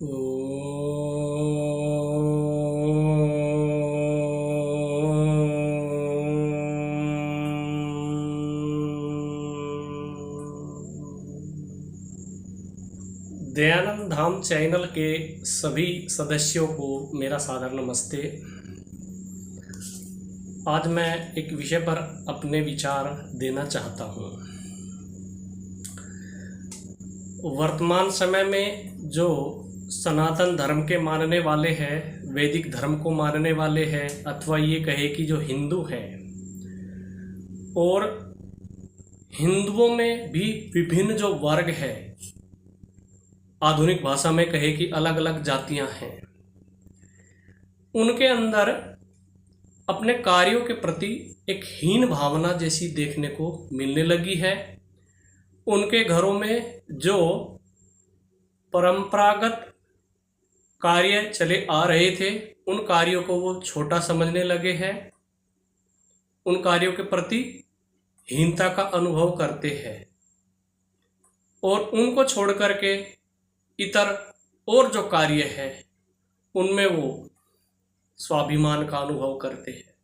दयानंद धाम channel के सभी सदस्यों को मेरा सादर नमस्ते। आज मैं एक विषय पर अपने विचार देना चाहता हूँ। वर्तमान समय में जो सनातन धर्म के मानने वाले हैं, वैदिक धर्म को मानने वाले हैं, अथवा ये कहे कि जो हिंदू हैं, और हिंदुओं में भी विभिन्न जो वर्ग है, आधुनिक भाषा में कहे कि अलग अलग जातियां हैं, उनके अंदर अपने कार्यों के प्रति एक हीन भावना जैसी देखने को मिलने लगी है। उनके घरों में जो परंपरागत कार्य चले आ रहे थे, उन कार्यों को वो छोटा समझने लगे हैं, उन कार्यों के प्रति हीनता का अनुभव करते हैं, और उनको छोड़ करके इतर और जो कार्य है उनमें वो स्वाभिमान का अनुभव करते हैं।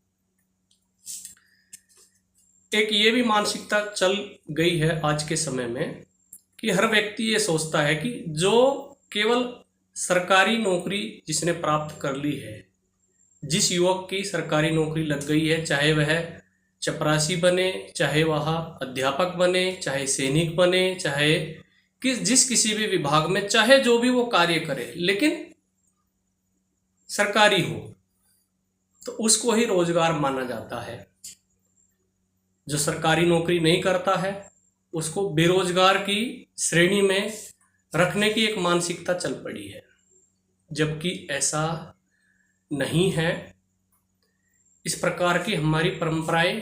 एक ये भी मानसिकता चल गई है आज के समय में कि हर व्यक्ति ये सोचता है कि जो केवल सरकारी नौकरी जिसने प्राप्त कर ली है, जिस युवक की सरकारी नौकरी लग गई है, चाहे वह चपरासी बने, चाहे वह अध्यापक बने, चाहे सैनिक बने, चाहे जिस किसी भी विभाग में, चाहे जो भी वो कार्य करे, लेकिन सरकारी हो, तो उसको ही रोजगार माना जाता है। जो सरकारी नौकरी नहीं करता है उसको बेरोजगार की श्रेणी में रखने की एक मानसिकता चल पड़ी है, जबकि ऐसा नहीं है। इस प्रकार की हमारी परंपराएं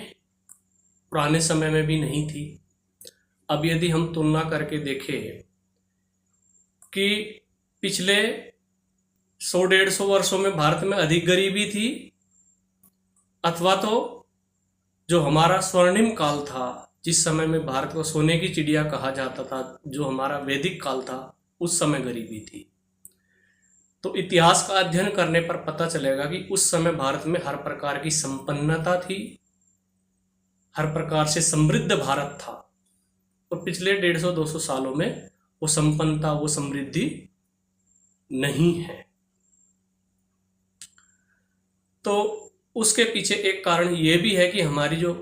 पुराने समय में भी नहीं थी। अब यदि हम तुलना करके देखें कि पिछले 100-150 वर्षों में भारत में अधिक गरीबी थी, अथवा तो जो हमारा स्वर्णिम काल था, जिस समय में भारत को सोने की चिड़िया कहा जाता था, जो हमारा वैदिक काल था, उस समय गरीबी थी, तो इतिहास का अध्ययन करने पर पता चलेगा कि उस समय भारत में हर प्रकार की संपन्नता थी, हर प्रकार से समृद्ध भारत था। और पिछले 150-200 सालों में वो संपन्नता, वो समृद्धि नहीं है। तो उसके पीछे एक कारण ये भी है कि हमारी जो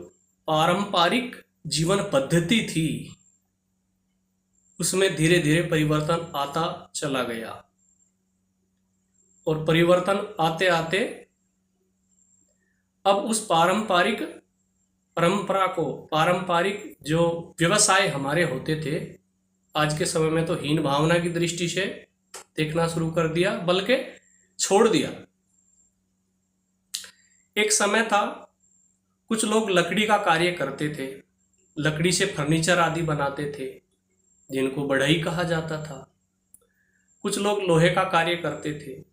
पारंपरिक जीवन पद्धति थी उसमें धीरे धीरे परिवर्तन आता चला गया, और परिवर्तन आते आते अब उस परंपरा को, पारंपरिक जो व्यवसाय हमारे होते थे, आज के समय में तो हीन भावना की दृष्टि से देखना शुरू कर दिया, बल्कि छोड़ दिया। एक समय था कुछ लोग लकड़ी का कार्य करते थे, लकड़ी से फर्नीचर आदि बनाते थे जिनको बढ़ई कहा जाता था। कुछ लोग लोहे का कार्य करते थे,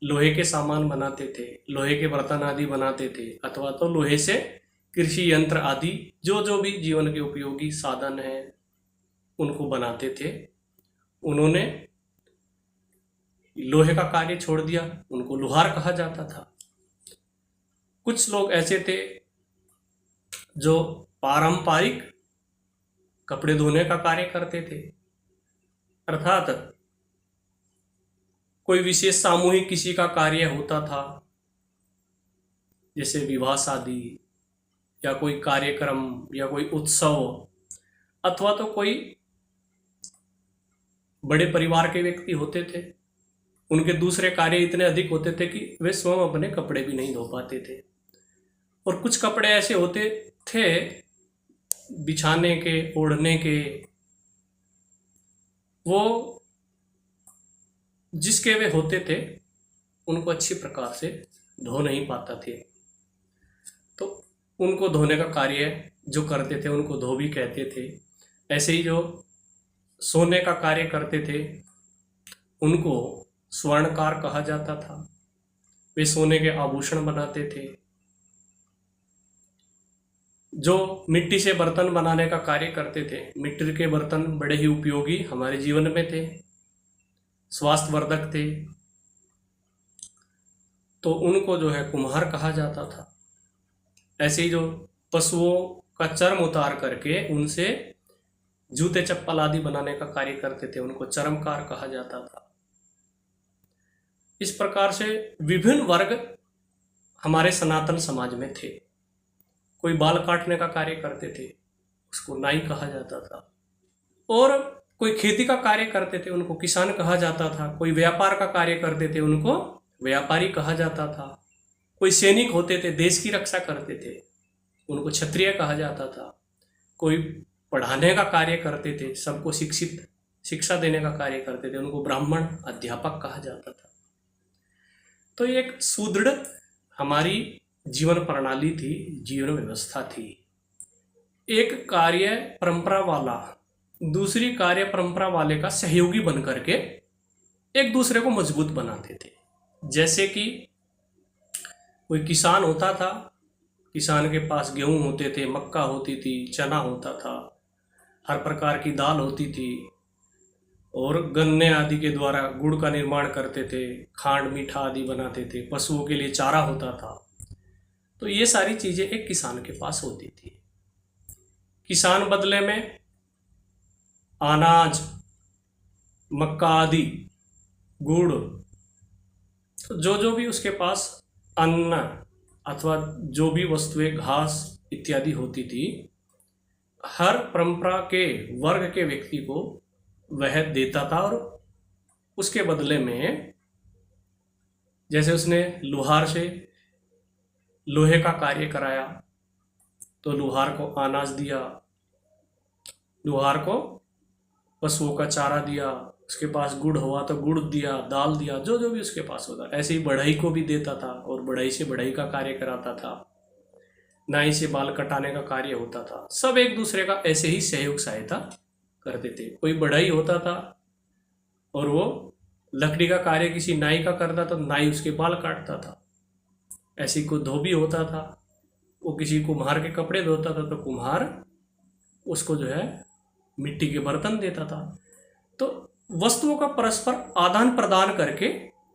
लोहे के सामान बनाते थे, लोहे के बर्तन आदि बनाते थे, अथवा तो लोहे से कृषि यंत्र आदि जो भी जीवन के उपयोगी साधन हैं उनको बनाते थे। उन्होंने लोहे का कार्य छोड़ दिया, उनको लोहार कहा जाता था। कुछ लोग ऐसे थे जो पारंपरिक कपड़े धोने का कार्य करते थे, अर्थात कोई विशेष सामूहिक किसी का कार्य होता था, जैसे विवाह शादी या कोई कार्यक्रम या कोई उत्सव, अथवा तो कोई बड़े परिवार के व्यक्ति होते थे, उनके दूसरे कार्य इतने अधिक होते थे कि वे स्वयं अपने कपड़े भी नहीं धो पाते थे। और कुछ कपड़े ऐसे होते थे बिछाने के, ओढ़ने के, वो जिसके वे होते थे उनको अच्छी प्रकार से धो नहीं पाता थे, तो उनको धोने का कार्य जो करते थे उनको धोबी कहते थे। ऐसे ही जो सोने का कार्य करते थे उनको स्वर्णकार कहा जाता था, वे सोने के आभूषण बनाते थे। जो मिट्टी से बर्तन बनाने का कार्य करते थे, मिट्टी के बर्तन बड़े ही उपयोगी हमारे जीवन में थे। स्वास्थ्यवर्धक थे, तो उनको जो है कुम्हार कहा जाता था। ऐसे ही जो पशुओं का चर्म उतार करके उनसे जूते चप्पल आदि बनाने का कार्य करते थे, उनको चर्मकार कहा जाता था। इस प्रकार से विभिन्न वर्ग हमारे सनातन समाज में थे। कोई बाल काटने का कार्य करते थे, उसको नाई कहा जाता था, और कोई खेती का कार्य करते थे, उनको किसान कहा जाता था। कोई व्यापार का कार्य करते थे, उनको व्यापारी कहा जाता था। कोई सैनिक होते थे, देश की रक्षा करते थे, उनको क्षत्रिय कहा जाता था। कोई पढ़ाने का कार्य करते थे, सबको शिक्षा देने का कार्य करते थे, उनको ब्राह्मण अध्यापक कहा जाता था। तो ये एक सुदृढ़ हमारी जीवन प्रणाली थी, जीवन व्यवस्था थी। एक कार्य परंपरा वाला दूसरी कार्य परंपरा वाले का सहयोगी बन करके एक दूसरे को मजबूत बनाते थे। जैसे कि कोई किसान होता था, किसान के पास गेहूं होते थे, मक्का होती थी, चना होता था, हर प्रकार की दाल होती थी, और गन्ने आदि के द्वारा गुड़ का निर्माण करते थे, खांड मीठा आदि बनाते थे, पशुओं के लिए चारा होता था। तो ये सारी चीज़ें एक किसान के पास होती थी। किसान बदले में अनाज, मक्का आदि, गुड़, तो जो भी उसके पास अन्न अथवा जो भी वस्तुएं घास इत्यादि होती थी, हर परंपरा के वर्ग के व्यक्ति को वह देता था। और उसके बदले में जैसे उसने लोहार से लोहे का कार्य कराया तो लोहार को अनाज दिया, लोहार को पशुओं का चारा दिया, उसके पास गुड़ हुआ तो गुड़ दिया, दाल दिया, जो भी उसके पास होता। ऐसे ही बढ़ई को भी देता था और बढ़ई से बढ़ई का कार्य कराता था, नाई से बाल कटाने का कार्य होता था। सब एक दूसरे का ऐसे ही सहयोग सहायता करते थे। कोई बढ़ई होता था और वो लकड़ी का कार्य किसी नाई का करता तो नाई उसके बाल काटता था। ऐसी कोई धोबी होता था, वो किसी कुम्हार के कपड़े धोता था तो कुम्हार उसको जो है मिट्टी के बर्तन देता था। तो वस्तुओं का परस्पर आदान प्रदान करके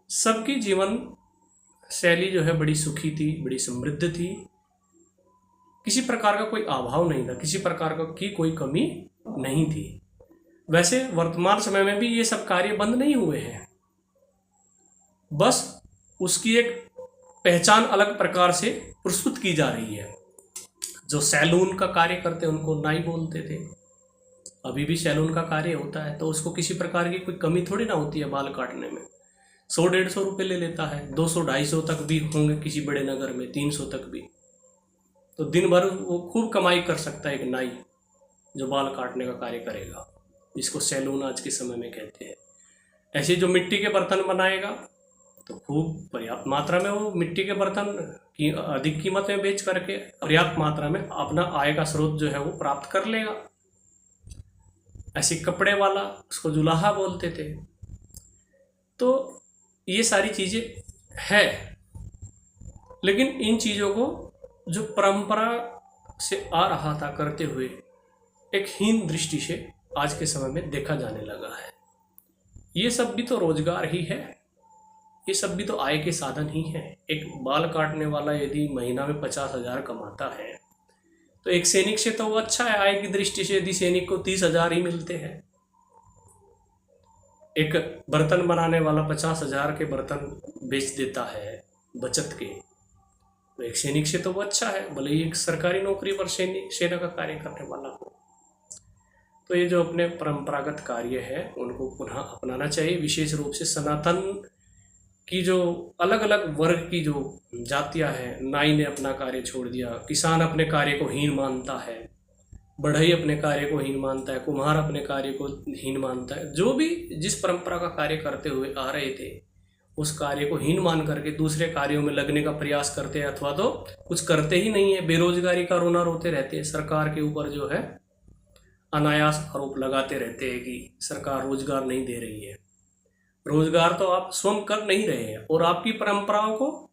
सबकी जीवन शैली जो है बड़ी सुखी थी, बड़ी समृद्ध थी। किसी प्रकार का कोई अभाव नहीं था, किसी प्रकार की कोई कमी नहीं थी। वैसे वर्तमान समय में भी ये सब कार्य बंद नहीं हुए हैं, बस उसकी एक पहचान अलग प्रकार से प्रस्तुत की जा रही है। जो सैलून का कार्य करते हैं उनको नाई बोलते थे, अभी भी सैलून का कार्य होता है, तो उसको किसी प्रकार की कोई कमी थोड़ी ना होती है बाल काटने में। 100-150 रुपये ले लेता है, 200-250 तक भी होंगे किसी बड़े नगर में, 300 तक भी। तो दिन भर वो खूब कमाई कर सकता है एक नाई जो बाल काटने का कार्य करेगा, जिसको सैलून आज के समय में कहते हैं। ऐसे जो मिट्टी के बर्तन बनाएगा तो खूब पर्याप्त मात्रा में वो मिट्टी के बर्तन की अधिक कीमत में बेच करके पर्याप्त मात्रा में अपना आय का स्रोत जो है वो प्राप्त कर लेगा। ऐसे कपड़े वाला, उसको जुलाहा बोलते थे। तो ये सारी चीज़ें है, लेकिन इन चीज़ों को जो परंपरा से आ रहा था करते हुए एक हीन दृष्टि से आज के समय में देखा जाने लगा है। ये सब भी तो रोजगार ही है, ये सब भी तो आय के साधन ही है। एक बाल काटने वाला यदि महीना में 50,000 कमाता है तो एक सैनिक से तो वो अच्छा है आय की दृष्टि से, यदि सैनिक को 30,000 ही मिलते हैं। एक बर्तन बनाने वाला 50,000 के बर्तन बेच देता है बचत के, तो एक सैनिक से तो वो अच्छा है, भले ही एक सरकारी नौकरी पर सेना का कार्य करने वाला हो। तो ये जो अपने परंपरागत कार्य है उनको पुनः अपनाना चाहिए। विशेष रूप से सनातन की जो अलग अलग वर्ग की जो जातियां हैं, नाई ने अपना कार्य छोड़ दिया, किसान अपने कार्य को हीन मानता है, बढ़ई अपने कार्य को हीन मानता है, कुम्हार अपने कार्य को हीन मानता है। जो भी जिस परंपरा का कार्य करते हुए आ रहे थे उस कार्य को हीन मान करके दूसरे कार्यों में लगने का प्रयास करते हैं, अथवा तो कुछ करते ही नहीं है, बेरोजगारी का रोना रोते रहते हैं, सरकार के ऊपर जो है अनायास आरोप लगाते रहते हैं कि सरकार रोजगार नहीं दे रही है। रोजगार तो आप स्वयं कर नहीं रहे हैं, और आपकी परंपराओं को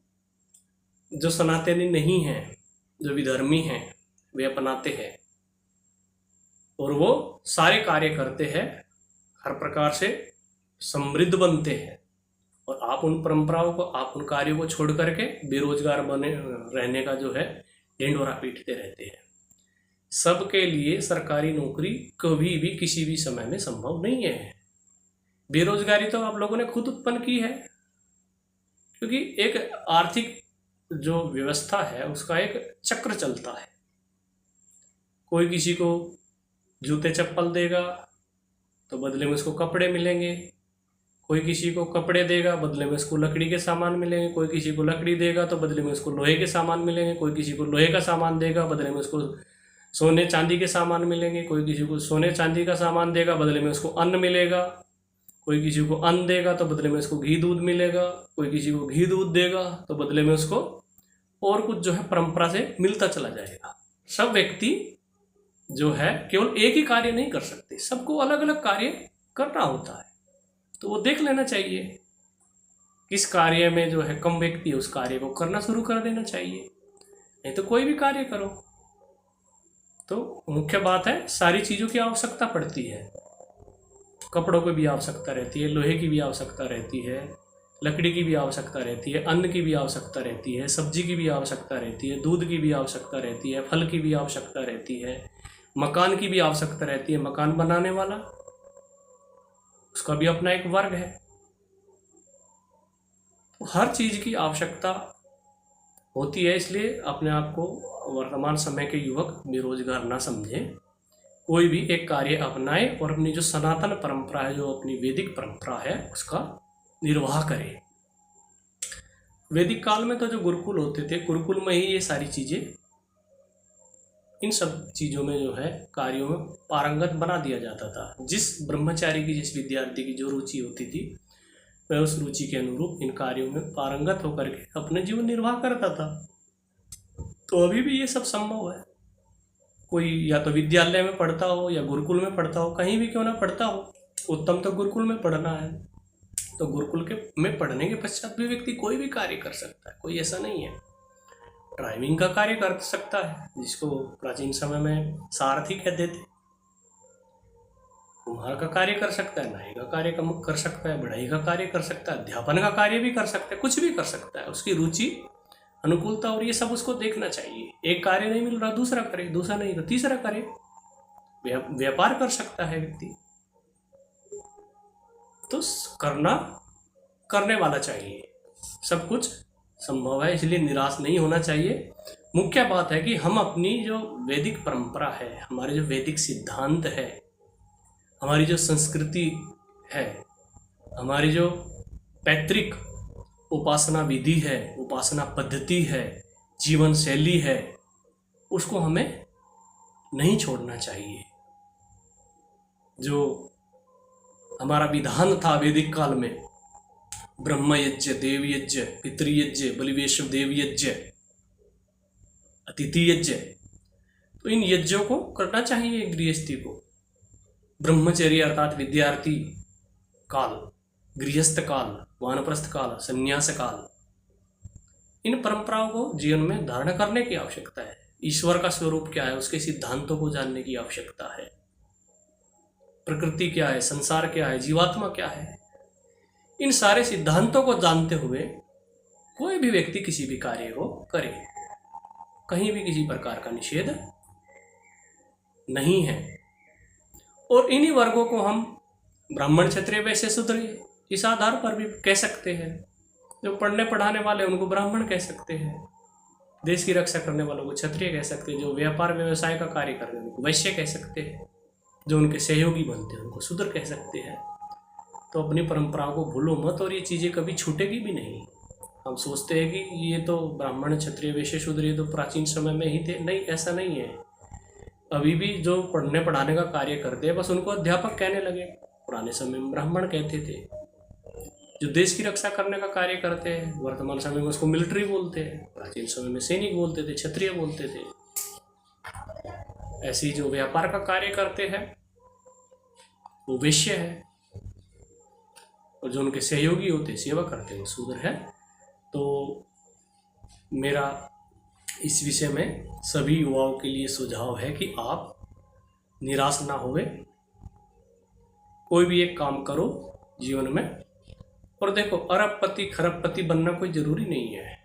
जो सनातनी नहीं हैं, जो विधर्मी हैं, वे अपनाते हैं और वो सारे कार्य करते हैं हर प्रकार से समृद्ध बनते हैं और आप उन परंपराओं को, आप उन कार्यों को छोड़ करके बेरोजगार बने रहने का जो है ढिंढोरा पीटते रहते हैं। सबके लिए सरकारी नौकरी कभी भी किसी भी समय में संभव नहीं है। बेरोजगारी तो आप लोगों ने खुद उत्पन्न की है, क्योंकि एक आर्थिक जो व्यवस्था है उसका एक चक्र चलता है। कोई किसी को जूते चप्पल देगा तो बदले में उसको कपड़े मिलेंगे, कोई किसी को कपड़े देगा बदले में उसको लकड़ी के सामान मिलेंगे, कोई किसी को लकड़ी देगा तो बदले में उसको लोहे के सामान मिलेंगे, कोई किसी को लोहे का सामान देगा बदले में उसको सोने चांदी के सामान मिलेंगे, कोई किसी को सोने चांदी का सामान देगा बदले में उसको अन्न मिलेगा, कोई किसी को अन्न देगा तो बदले में उसको घी दूध मिलेगा, कोई किसी को घी दूध देगा तो बदले में उसको और कुछ जो है परंपरा से मिलता चला जाएगा। सब व्यक्ति जो है केवल एक ही कार्य नहीं कर सकते, सबको अलग अलग कार्य करना होता है। तो वो देख लेना चाहिए किस कार्य में जो है कम व्यक्ति है उस कार्य को करना शुरू कर देना चाहिए, नहीं तो कोई भी कार्य करो। तो मुख्य बात है सारी चीज़ों की आवश्यकता पड़ती है, कपड़ों की भी आवश्यकता रहती है, लोहे की भी आवश्यकता रहती है, लकड़ी की भी आवश्यकता रहती है, अन्न की भी आवश्यकता रहती है, सब्जी की भी आवश्यकता रहती है, दूध की भी आवश्यकता रहती है, फल की भी आवश्यकता रहती है, मकान की भी आवश्यकता रहती है। मकान बनाने वाला उसका भी अपना एक वर्ग है। तो हर चीज़ की आवश्यकता होती है, इसलिए अपने आप को वर्तमान समय के युवक बेरोजगार ना समझें, कोई भी एक कार्य अपनाए और अपनी जो सनातन परंपरा है, जो अपनी वैदिक परंपरा है, उसका निर्वाह करें। वैदिक काल में तो जो गुरुकुल होते थे, गुरुकुल में ही ये सारी चीज़ें, इन सब चीज़ों में जो है कार्यों में पारंगत बना दिया जाता था। जिस ब्रह्मचारी की, जिस विद्यार्थी की जो रुचि होती थी, वह उस रुचि के अनुरूप इन कार्यों में पारंगत होकर के अपने जीवन निर्वाह करता था। तो अभी भी ये सब संभव है। कोई या तो विद्यालय में पढ़ता हो या गुरुकुल में पढ़ता हो, कहीं भी क्यों ना पढ़ता हो, उत्तम तो गुरुकुल में पढ़ना है। तो गुरुकुल के में पढ़ने के पश्चात भी व्यक्ति कोई भी कार्य कर सकता है, कोई ऐसा नहीं है। ड्राइविंग का कार्य कर सकता है, जिसको प्राचीन समय में सारथी कहते थे। कुम्हार का कार्य कर सकता है, नाई का कार्य कर सकता है, बढ़ई का कार्य कर सकता है, अध्यापन का कार्य भी कर सकता है, कुछ भी कर सकता है। उसकी रुचि, अनुकूलता और ये सब उसको देखना चाहिए। एक कार्य नहीं मिल रहा दूसरा करे, दूसरा नहीं तो तीसरा करे, व्यापार कर सकता है व्यक्ति। तो करने वाला चाहिए, सब कुछ संभव है, इसलिए निराश नहीं होना चाहिए। मुख्य बात है कि हम अपनी जो वैदिक परंपरा है, हमारे जो वैदिक सिद्धांत है, हमारी जो संस्कृति है, हमारी जो पैतृक उपासना विधि है, उपासना पद्धति है, जीवन शैली है, उसको हमें नहीं छोड़ना चाहिए। जो हमारा विधान था वैदिक काल में, ब्रह्म यज्ञ, देव यज्ञ, पितृयज्ञ, बलिवेश देव यज्ञ, अतिथि यज्ञ, तो इन यज्ञों को करना चाहिए गृहस्थी को। ब्रह्मचर्य अर्थात विद्यार्थी काल, गृहस्थ काल, वानप्रस्थ काल, संन्यास काल, इन परंपराओं को जीवन में धारण करने की आवश्यकता है। ईश्वर का स्वरूप क्या है, उसके सिद्धांतों को जानने की आवश्यकता है। प्रकृति क्या है, संसार क्या है, जीवात्मा क्या है, इन सारे सिद्धांतों को जानते हुए कोई भी व्यक्ति किसी भी कार्य को करे, कहीं भी किसी प्रकार का निषेध नहीं है। और इन्हीं वर्गों को हम ब्राह्मण, क्षत्रिय, वैश्य, शूद्र इस आधार पर भी कह सकते हैं। जो पढ़ने पढ़ाने वाले उनको ब्राह्मण कह सकते हैं, देश की रक्षा करने वालों को क्षत्रिय कह सकते हैं, जो व्यापार व्यवसाय का कार्य कर रहे हैं उनको वैश्य कह सकते हैं, जो उनके सहयोगी बनते हैं उनको शूद्र कह सकते हैं। तो अपनी परंपराओं को भूलो मत, और ये चीज़ें कभी छूटेगी भी नहीं। हम सोचते हैं कि ये तो ब्राह्मण, क्षत्रिय, वैश्य, शूद्र ये तो प्राचीन समय में ही थे, नहीं, ऐसा नहीं है। अभी भी जो पढ़ने पढ़ाने का कार्य करते हैं बस उनको अध्यापक कहने लगे, पुराने समय में ब्राह्मण कहते थे। जो देश की रक्षा करने का कार्य करते हैं वर्तमान समय में उसको मिलिट्री बोलते हैं, प्राचीन समय में सैनिक बोलते थे, क्षत्रिय बोलते थे। ऐसी जो व्यापार का कार्य करते हैं वो वैश्य है, और जो उनके सहयोगी होते, सेवा करते हैं, वो शूद्र है। तो मेरा इस विषय में सभी युवाओं के लिए सुझाव है कि आप निराश ना होवे, कोई भी एक काम करो जीवन में। और देखो, अरबपति खरबपति बनना कोई ज़रूरी नहीं है।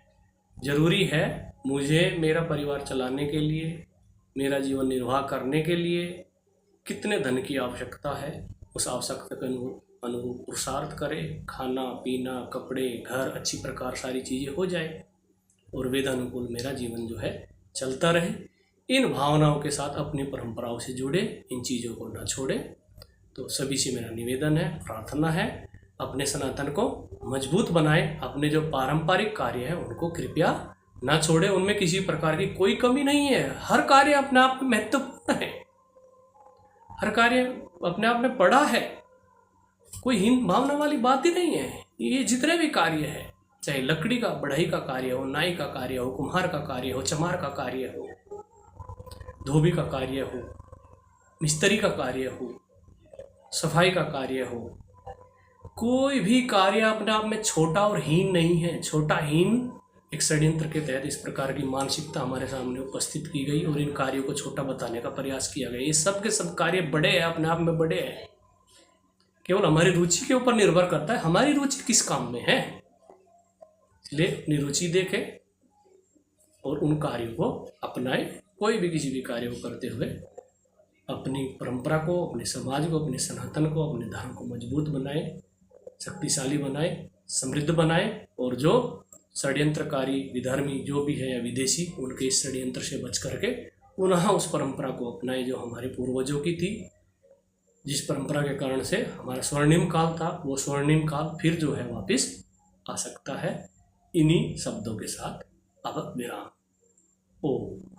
ज़रूरी है मुझे मेरा परिवार चलाने के लिए, मेरा जीवन निर्वाह करने के लिए कितने धन की आवश्यकता है, उस आवश्यकता के अनुरूप पुरुषार्थ करें, खाना पीना कपड़े घर अच्छी प्रकार सारी चीज़ें हो जाए और वेदानुकूल मेरा जीवन जो है चलता रहे। इन भावनाओं के साथ अपनी परंपराओं से जुड़े, इन चीज़ों को ना छोड़े। तो सभी से मेरा निवेदन है, प्रार्थना है, अपने सनातन को मजबूत बनाएं। अपने जो पारंपरिक कार्य हैं उनको कृपया ना छोड़े, उनमें किसी प्रकार की कोई कमी नहीं है। हर कार्य अपने आप में महत्वपूर्ण है, हर कार्य अपने आप में बड़ा है, कोई हीन भावना वाली बात ही नहीं है। ये जितने भी कार्य है, चाहे लकड़ी का बढ़ई का कार्य हो, नाई का कार्य हो, कुम्हार का कार्य हो, चमार का कार्य हो, धोबी का कार्य हो, मिस्त्री का कार्य हो, सफाई का कार्य हो, कोई भी कार्य अपने आप में छोटा और हीन नहीं है। छोटा हीन एक षड्यंत्र के तहत इस प्रकार की मानसिकता हमारे सामने उपस्थित की गई और इन कार्यों को छोटा बताने का प्रयास किया गया। ये सब के सब कार्य बड़े हैं, अपने आप में बड़े हैं। केवल हमारी रुचि के ऊपर निर्भर करता है, हमारी रुचि किस काम में है। इसलिए अपनी रुचि देखें और उन कार्यों को अपनाएं। कोई भी किसी भी कार्य को करते हुए अपनी परंपरा को, अपने समाज को, अपने सनातन को, अपने धर्म को मजबूत बनाएं, शक्तिशाली बनाएं, समृद्ध बनाएं। और जो षड्यंत्रकारी विधर्मी जो भी है या विदेशी, उनके इस षड्यंत्र से बच करके पुनः उस परंपरा को अपनाएं जो हमारे पूर्वजों की थी, जिस परंपरा के कारण से हमारा स्वर्णिम काल था। वो स्वर्णिम काल फिर जो है वापस आ सकता है। इन्हीं शब्दों के साथ अब विराम। ओम।